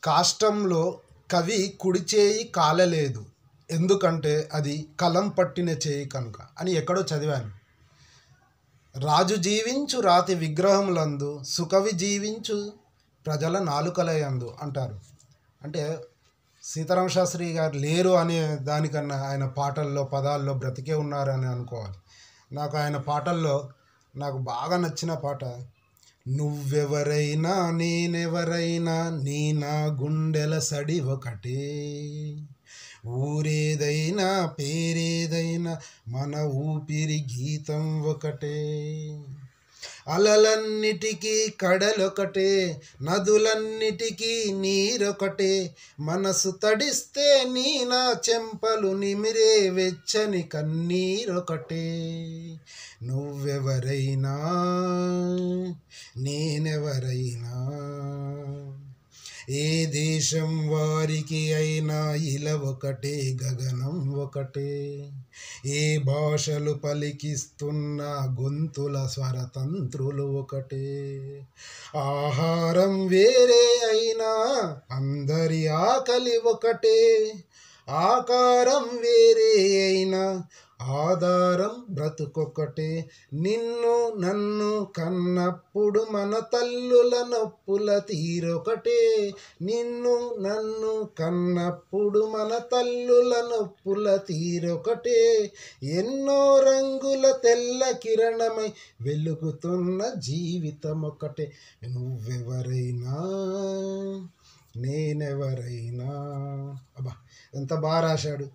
కాష్టంలో కవి కుడి చేయి కాలలేదు, ఎందుకంటే అది కలం పట్టిన చేయి కనుక అని ఎక్కడో చదివాను. రాజు జీవించు రాతి విగ్రహములందు, సుకవి జీవించు ప్రజల నాలుకలయందు అంటారు. అంటే సీతారామ శాస్త్రి గారు లేరు అనే దానికన్నా ఆయన పాటల్లో పదాల్లో బ్రతికే ఉన్నారని అనుకోవాలి. నాకు ఆయన పాటల్లో నాకు బాగా నచ్చిన పాట, నువ్వెవరైనా నేనెవరైనా నీ నా గుండెల సడి ఒకటే, ఊరేదైనా పేరేదైనా మన ఊపిరి గీతం ఒకటే, అలలన్నిటికీ కడలొకటే, నదులన్నిటికీ నీరొకటే, మనసు తడిస్తే నీ నా చెంపలు నిమిరే వెచ్చని కన్నీరొకటే, నువ్వెవరైనా నేనెవరైనా ఏ దేశం వారికి అయినా ఇల ఒకటే, గగనం ఒకటే, ఏ భాషలు పలికిస్తున్న గొంతుల స్వరతంత్రులు ఒకటే, ఆహారం వేరే అయినా అందరి ఆకలి ఒకటే, ఆకారం వేరే అయినా ఆధారం బ్రతుకొకటే, నిన్ను నన్ను కన్నప్పుడు మన తల్లుల నొప్పుల తీరొకటే, నిన్ను నన్ను కన్నప్పుడు మన తల్లుల నొప్పుల తీరొకటే, ఎన్నో రంగుల తెల్ల కిరణమై వెలుగుతున్న జీవితం ఒకటే, నువ్వెవరైనా నేనెవరైనా. అబ్బా ఎంత బాగా రాశాడు.